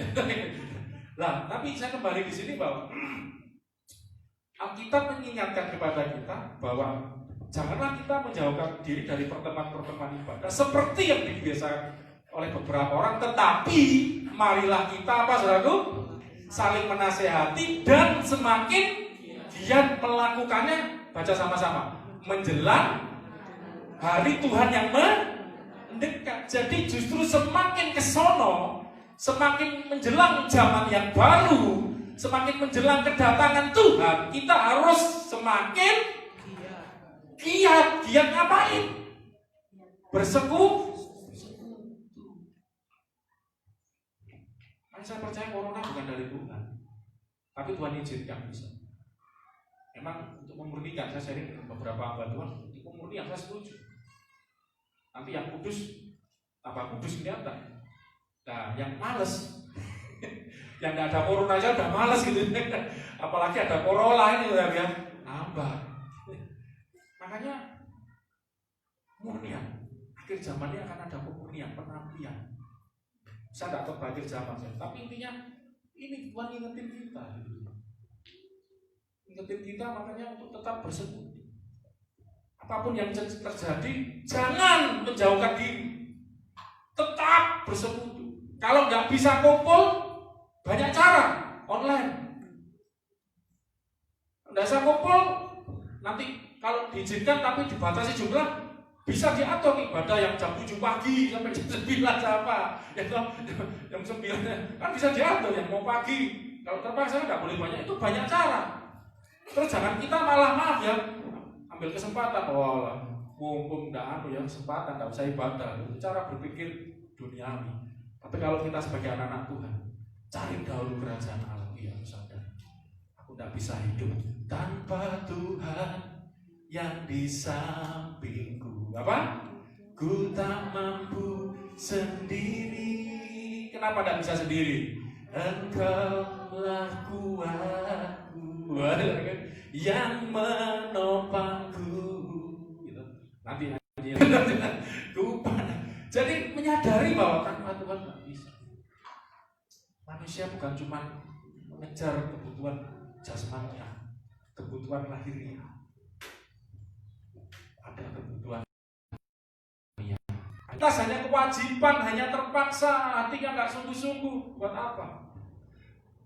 Lah, tapi saya kembali di sini bahwa Alkitab mengingatkan kepada kita bahwa janganlah kita menjauhkan diri dari pertemuan-pertemuan ibadah seperti yang dibiasakan oleh beberapa orang, tetapi marilah kita saudaraku, saling menasehati dan semakin giat melakukannya. Baca sama-sama, menjelang hari Tuhan yang mendekat. Jadi justru semakin kesono, semakin menjelang zaman yang baru, semakin menjelang kedatangan Tuhan, kita harus semakin giat. Giat ngapain? Bersekutu. Saya percaya corona bukan dari Tuhan, tapi Tuhan izinkan bisa. Memang untuk memurnikan, saya sharing dengan beberapa hamba Tuhan, untuk pemurnian saya setuju. Nanti yang kudus, tambah kudus kelihatan. Nah, yang males, yang nggak ada corona aja udah males gitu. Apalagi ada corona ini udah ya nambah. Makanya murnian, akhir zaman ini akan ada pemurnian, penapian. Saya tidak terbaik zaman saya, tapi intinya ini Tuhan ingetin kita, ingetin kita makanya untuk tetap bersekutu. Apapun yang terjadi, jangan menjauhkan diri, tetap bersekutu. Kalau nggak bisa kumpul, banyak cara online. Nggak bisa kumpul, nanti kalau diizinkan tapi dibatasi jumlah. Bisa diatur ibadah yang jam 7 pagi sampai jam 9 apa jam 9 kan bisa diatur yang mau pagi. Kalau terpaksa nggak boleh banyak, itu banyak cara. Terus jangan kita malah maaf ya ambil kesempatan, mumpung nggak ya kesempatan nggak usah ibadah. Itu cara berpikir duniawi. Tapi kalau kita sebagai anak-anak Tuhan, cari dahulu kerajaan Allah. Ya sadar, aku nggak bisa hidup tanpa Tuhan yang di sampingku. Apa? Ku tak mampu sendiri. Kenapa tidak bisa sendiri? Engkaulah kuatku yang menopangku. Gitu. Nanti jadi menyadari bahwa tanpa Tuhan tidak bisa. Manusia bukan cuma mengejar kebutuhan jasmaninya, kebutuhan lahiriah. Ada kebutuhan rutinitas, hanya kewajiban, hanya terpaksa, hatinya nggak sungguh-sungguh. Buat apa?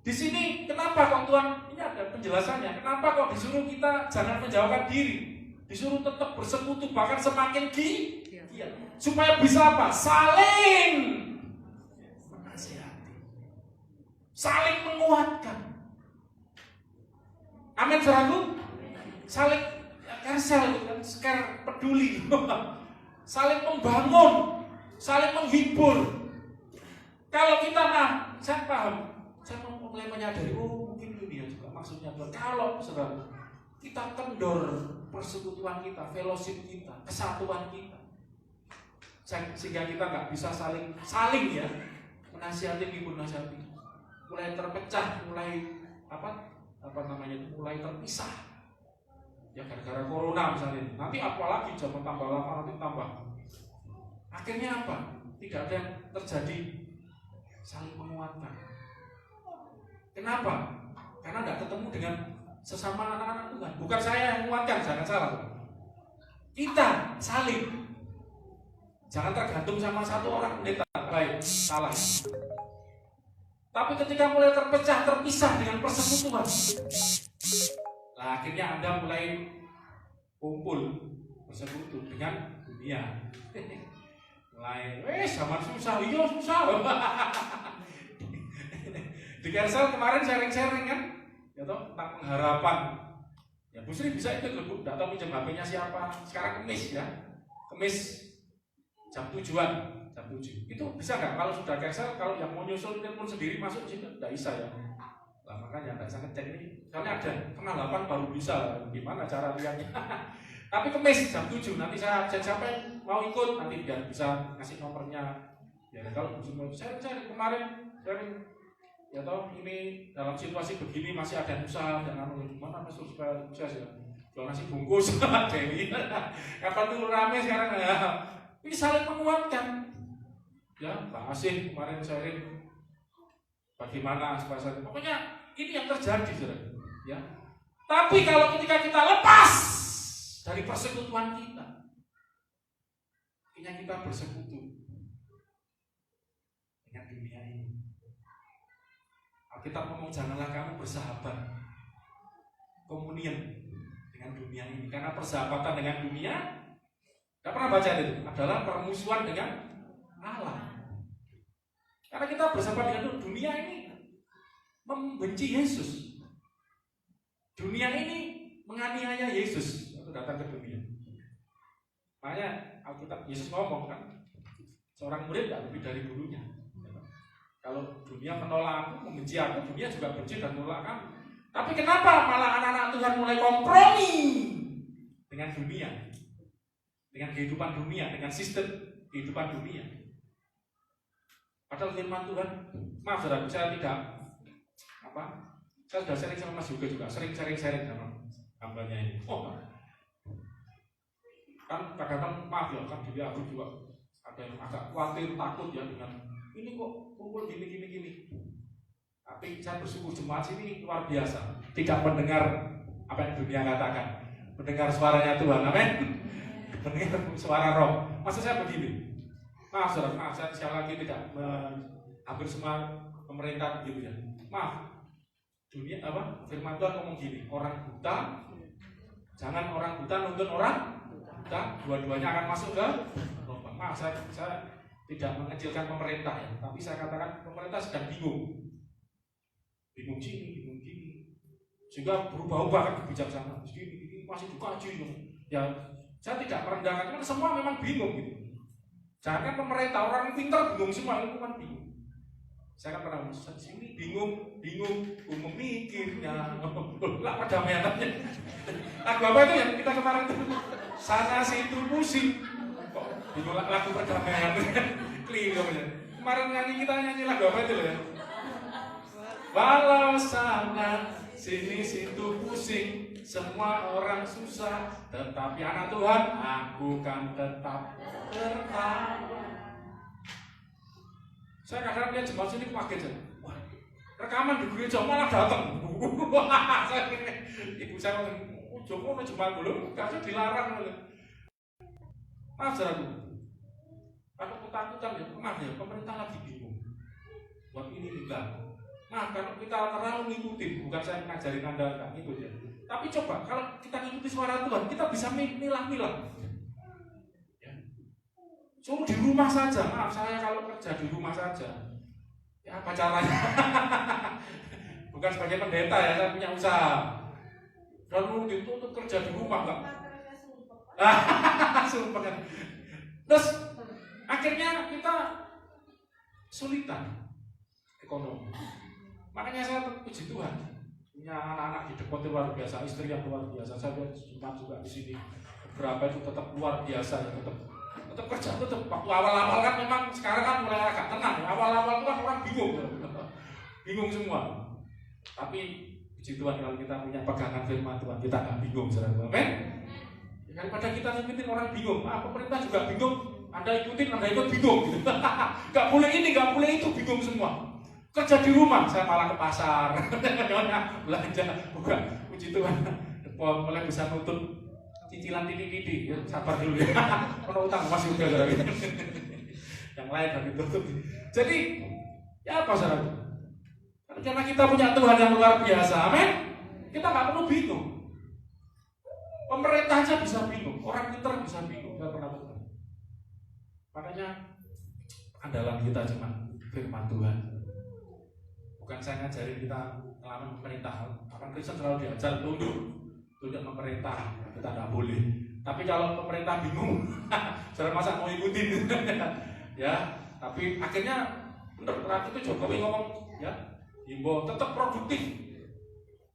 Di sini kenapa kok Tuhan, ini ada penjelasannya, kenapa kok disuruh kita jangan menjauhkan diri, disuruh tetap bersekutu, bahkan semakin giat, supaya bisa apa? Saling menasihati, saling menguatkan. Amin, saudaraku. Saling carsel, care peduli, saling membangun, saling menghibur. Kalau kita saya paham, saya mulai menyadari, mungkin ini ya juga maksudnya Tuhan. Kalau saudara, kita kendor persekutuan kita, fellowship kita, kesatuan kita, sehingga kita nggak bisa saling ya menasihati, menasihati, mulai terpecah, mulai mulai terpisah. Ya gara-gara corona misalnya. Nanti apalagi zaman tambah lama nanti tambah. Akhirnya apa? Tidak ada yang terjadi saling menguatkan. Kenapa? Karena tidak ketemu dengan sesama anak-anak Tuhan. Bukan saya yang menguatkan, jangan salah. Kita saling. Jangan tergantung sama satu orang pendeta. Baik, salah. Tapi ketika mulai terpecah, terpisah dengan persekutuan, akhirnya Anda mulai kumpul bersekutu dengan dunia. Mulai, zaman susah, iya susah. Di Kersel kemarin sharing-sharing kan, ya toh, tentang pengharapan. Ya Bu Sri bisa ikut loh Bu, tidak tahu pinjam HP-nya siapa. Sekarang Kemis ya, Kemis jam 7-an, jam 7. Itu bisa nggak kalau sudah Kersel, kalau yang mau nyusul telepon sendiri masuk situ, tidak bisa ya. Lah makanya nggak bisa ngecek ini. Soalnya ada pengharapan baru bisa, gimana cara lihatnya. Tapi Kemis jam 7, nanti siapa yang mau ikut, nanti biar bisa ngasih nomornya. Ya kalau mau sharing kemarin, sharing. Ya toh ini dalam situasi begini masih ada usaha, jangan gimana masuk supaya sukses ya. Jual nasi bungkus sama Dewi. Kapan tuh rame sekarang ya. Ini saling menguatkan. Ya, Pak Asih kemarin sharing bagaimana supaya saling. Pokoknya ini yang terjadi, saudara. Ya. Tapi kalau ketika kita lepas dari persekutuan kita, akhirnya kita bersekutu dengan dunia ini. Kita ngomong janganlah kamu bersahabat, komunion dengan dunia ini, karena persahabatan dengan dunia, tidak pernah baca itu, adalah permusuhan dengan Allah. Karena kita bersahabat dengan dunia ini membenci Yesus, dunia ini menganiaya Yesus waktu datang ke dunia. Makanya Alkitab Yesus ngomong kan, seorang murid tidak lebih dari gurunya. Kalau dunia menolak aku, membenci aku, dunia juga benci dan menolak kamu. Tapi kenapa malah anak-anak Tuhan mulai kompromi dengan dunia, dengan kehidupan dunia, dengan sistem kehidupan dunia? Padahal firman Tuhan, maaf saudara, saya tidak saya sudah sering sama Mas Yoga juga, sering sharing sama hambanya ini. Kan kadang-kadang maaf ya, kan dia aku juga ada yang agak khawatir, takut ya dengan ini kok kumpul gini. Tapi saya bersyukur jemaat sini luar biasa, tidak mendengar apa yang dunia katakan, mendengar suaranya Tuhan, amin. Mendengar suara Roh. Maksud saya begini, maaf saudara, saya sekali lagi tidak hampir semua pemerintah begitu ya. Maaf, dunia firman Tuhan ngomong gini, orang buta, jangan orang buta nuntun orang buta, dua-duanya akan masuk ke lubang. Maaf, saya tidak mengecilkan pemerintah ya, tapi saya katakan pemerintah sedang bingung sini, sehingga berubah-ubah kan kebijaksanaan. Ini masih dikaji ya. Saya tidak merendahkan, kan semua memang bingung gitu. Jangan pemerintah, orang pintar bingung semua, itu kan bingung. Saya kan pernah sini bingung, umum mikirnya, lah perdamaiannya. Lagu apa itu yang kita kemarin itu? Sana situ pusing. Bingung lagu perdamaian. Keliru ya. Kemarin kita nyanyi lagu apa itu ya? Walau sana sini situ pusing, semua orang susah, tetapi anak Tuhan aku kan tetap tertawa. Saya kadang lihat jemaat sini kaget saja. Wah, rekaman di gereja malah datang. Ibu saya ngomong, Joko jemaat belum, kasih dilarang. Maaf saudaraku. Aku ketakutan ya, maaf ya, pemerintah lagi bingung. Buat ini enggak. Nah, kalau kita terlalu ngikutin, bukan saya ngajarin Anda enggak ngikut ya. Tapi coba kalau kita ngikuti suara Tuhan, kita bisa milah-milah. Ya. Cuma di rumah saja, maaf saya kalau kerja di rumah saja. Ya apa caranya? Bukan sebagai pendeta ya, saya punya usaha. Lalu gitu untuk kerja di rumah enggak? Sumpah kan. Terus akhirnya kita sulitan ekonomi. Makanya saya puji Tuhan punya anak-anak di depan itu luar biasa, istri yang luar biasa. Saya cuma juga di sini beberapa itu tetap luar biasa ya, tetap kerja, tetap waktu awal-awal kan memang sekarang kan mulai agak tenang. Awal-awal itu kan orang bingung semua. Tapi puji Tuhan kalau kita punya pegangan firman Tuhan, kita nggak bingung, saudara. Amin. Daripada kita ngikutin orang bingung, pemerintah juga bingung, Anda ikutin, Anda ikut bingung gitu. Gak boleh ini, gak boleh itu, bingung semua. Kerja di rumah, saya malah ke pasar, belanja, bukan, puji Tuhan, mulai bisa nutup cicilan titik-titik, ya, sabar dulu ya. Kalau utang masih udah yang lain dan ditutup. Jadi, ya apa saudara? Karena kita punya Tuhan yang luar biasa, amin. Kita nggak perlu bingung. Pemerintah aja bisa bingung, orang pintar bisa bingung, nggak pernah betul. Makanya andalan kita cuma firman Tuhan. Bukan saya ngajarin kita ngelawan pemerintah. Orang Kristen selalu diajar tunduk pemerintah, kita nggak boleh. Tapi kalau pemerintah bingung, saudara masa mau ikutin, ya. Tapi akhirnya benar itu Jokowi ngomong, ya, himbau tetap produktif,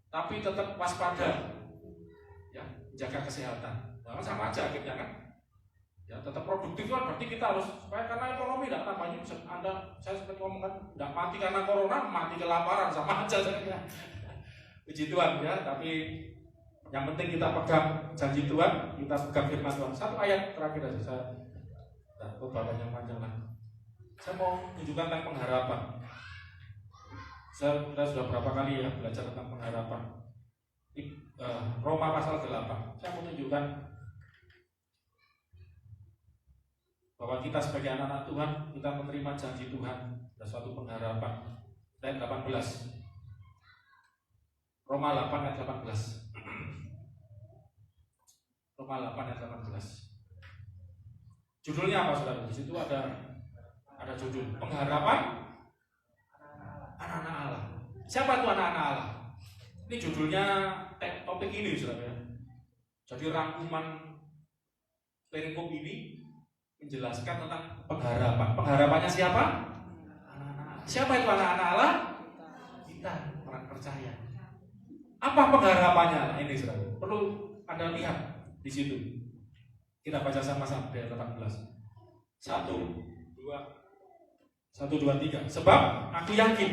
tapi tetap waspada. Jaga kesehatan, nah, sama aja akhirnya kan. Ya tetap produktif kan berarti kita harus supaya karena ekonomi tidak tambahnya saya sempat ngomong kan tidak mati karena corona, mati kelaparan sama aja saya. Puji Tuhan ya, tapi yang penting kita pegang janji Tuhan, kita pegang firman Tuhan. Satu ayat terakhir aja saya bapak yang panjang lah. Saya mau tunjukkan tentang pengharapan. Saya sudah berapa kali ya belajar tentang pengharapan. Roma pasal 8. Saya mau tunjukkan bahwa kita sebagai anak-anak Tuhan, kita menerima janji Tuhan dan suatu pengharapan. Ayat 18. Roma 8 ayat 18. Roma 8 ayat 18. Judulnya apa saudara? Di situ ada judul pengharapan anak-anak Allah. Siapa itu anak-anak Allah? Ini judulnya topik ini saudara. Jadi rangkuman perikop ini menjelaskan tentang pengharapan. Pengharapannya siapa? Anak-anak. Siapa itu anak-anak Allah? Kita, orang percaya. Apa pengharapannya? Ini saudara. Perlu Anda lihat di situ. Kita baca sama-sama ayat 18. 1, 2, 3. Sebab aku yakin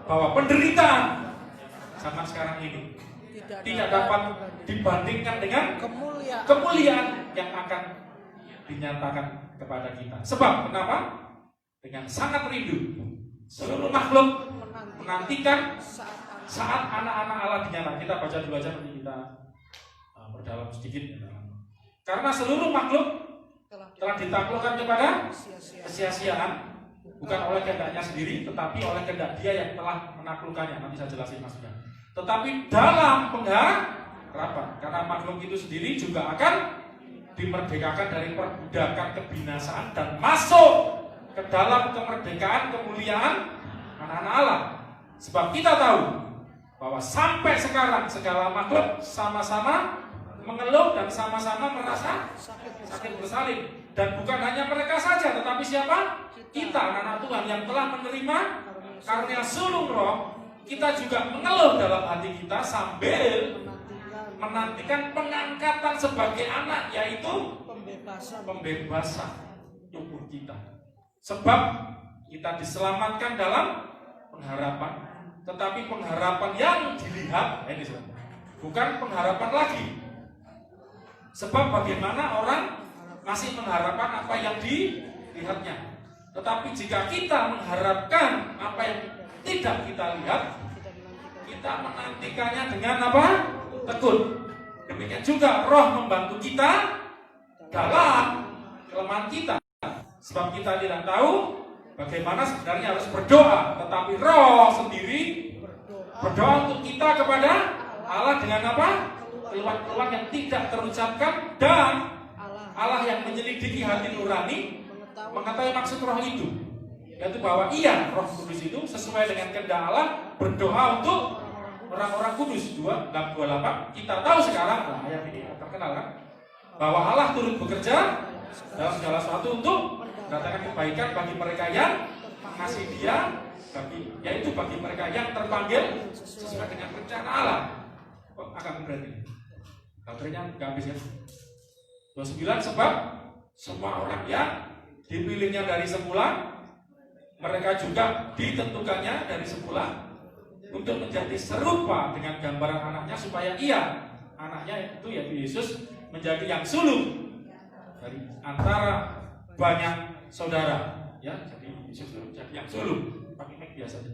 bahwa penderitaan zaman sekarang ini tidak dapat dibandingkan dengan kemuliaan yang akan dinyatakan kepada kita. Sebab kenapa? Dengan sangat rindu seluruh makhluk menantikan saat anak-anak Allah dinyatakan. Kita baca dulu aja nanti kita berdalam sedikit. Karena seluruh makhluk telah ditaklukkan kepada kesia-siaan, bukan oleh kehendaknya sendiri, tetapi oleh kehendak Dia yang telah menaklukkannya. Nanti saya jelasin maksudnya. Tetapi dalam pengharapan, karena makhluk itu sendiri juga akan dimerdekakan dari perbudakan kebinasaan dan masuk ke dalam kemerdekaan kemuliaan anak-anak Allah. Sebab kita tahu bahwa sampai sekarang segala makhluk sama-sama mengeluh dan sama-sama merasa sakit bersalin. Dan bukan hanya mereka saja, tetapi siapa? Kita anak-anak Tuhan yang telah menerima karunia sulung Roh. Kita juga mengeluh dalam hati kita sambil menantikan pengangkatan sebagai anak, yaitu pembebasan tubuh kita. Sebab kita diselamatkan dalam pengharapan, tetapi pengharapan yang dilihat ini bukan pengharapan lagi. Sebab bagaimana orang masih mengharapkan apa yang dilihatnya. Tetapi jika kita mengharapkan apa yang tidak kita lihat, kita menantikannya dengan apa? Tekun. Demikian juga Roh membantu kita dalam kelemahan kita. Sebab kita tidak tahu bagaimana sebenarnya harus berdoa, tetapi Roh sendiri berdoa untuk kita kepada Allah dengan apa? Keluhan-keluhan yang tidak terucapkan, dan Allah yang menyelidiki hati nurani mengetahui maksud Roh itu, yaitu bahwa Roh Kudus itu sesuai dengan kehendak Allah berdoa untuk orang-orang kudus. 2:28. Kita tahu sekarang, ayat ini terkenal kan, bahwa Allah turut bekerja dalam segala sesuatu untuk mendatangkan kebaikan bagi mereka yang mengasihi Dia, yaitu bagi mereka yang terpanggil sesuai dengan rencana Allah. Kok agak berat ini? Baterainya nggak habis ya? 29. Sebab semua orang yang dipilihnya dari semula, mereka juga ditentukannya dari semula untuk menjadi serupa dengan gambaran anaknya, supaya anaknya itu yaitu Yesus, menjadi yang sulung dari antara banyak saudara. Ya, jadi Yesus jadi yang sulung. Pakai mic biasa aja.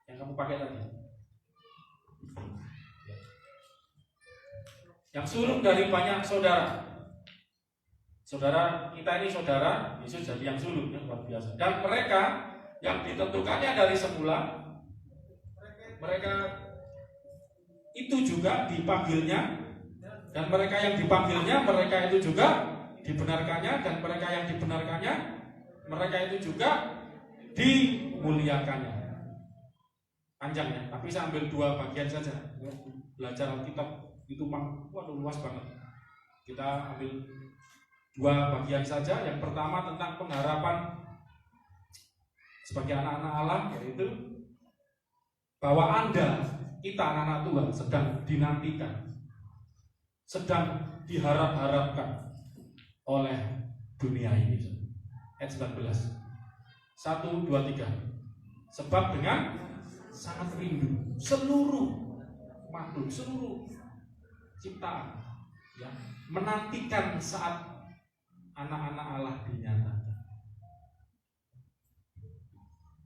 Yang kamu pakai tadi. Yang sulung dari banyak saudara. Saudara kita ini saudara, Yesus jadi yang sulung, yang luar biasa. Dan mereka yang ditentukannya dari semula, mereka itu juga dipanggilnya, dan mereka yang dipanggilnya, mereka itu juga dibenarkannya, dan mereka yang dibenarkannya, mereka itu juga dimuliakannya. Panjang ya, tapi saya ambil 2 bagian saja. Belajar Alkitab itu luas banget. Kita ambil 2 bagian saja. Yang pertama tentang pengharapan sebagai anak-anak Allah, yaitu bahwa kita anak-anak Tuhan sedang dinantikan, sedang diharap-harapkan oleh dunia ini. Ayat 19. 1, 2, 3. Sebab dengan sangat rindu seluruh makhluk, seluruh ciptaan, ya, menantikan saat anak-anak Allah dinyatakan.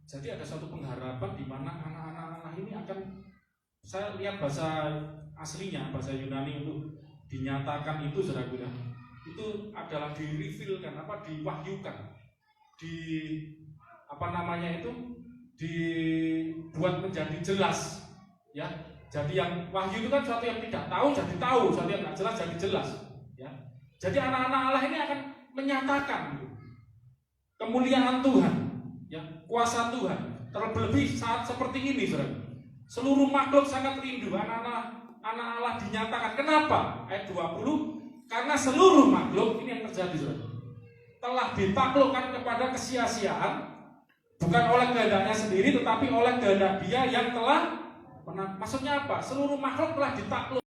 Jadi ada satu pengharapan di mana anak-anak Allah ini akan, saya lihat bahasa aslinya, bahasa Yunani untuk dinyatakan itu, saudara, itu adalah di-revealkan, diwahyukan, dibuat menjadi jelas, ya. Jadi yang wahyu itu kan sesuatu yang tidak tahu jadi tahu, sesuatu yang tidak jelas jadi jelas, ya. Jadi anak-anak Allah ini akan menyatakan kemuliaan Tuhan, ya, kuasa Tuhan, terlebih saat seperti ini, saudara. Seluruh makhluk sangat rindu anak Allah dinyatakan. Kenapa? Ayat 20. Karena seluruh makhluk ini yang terjadi, saudara, telah ditaklukkan kepada kesia-siaan, bukan oleh kehendaknya sendiri, tetapi oleh kehendak Dia yang telah menang. Maksudnya apa? Seluruh makhluk telah ditakluk.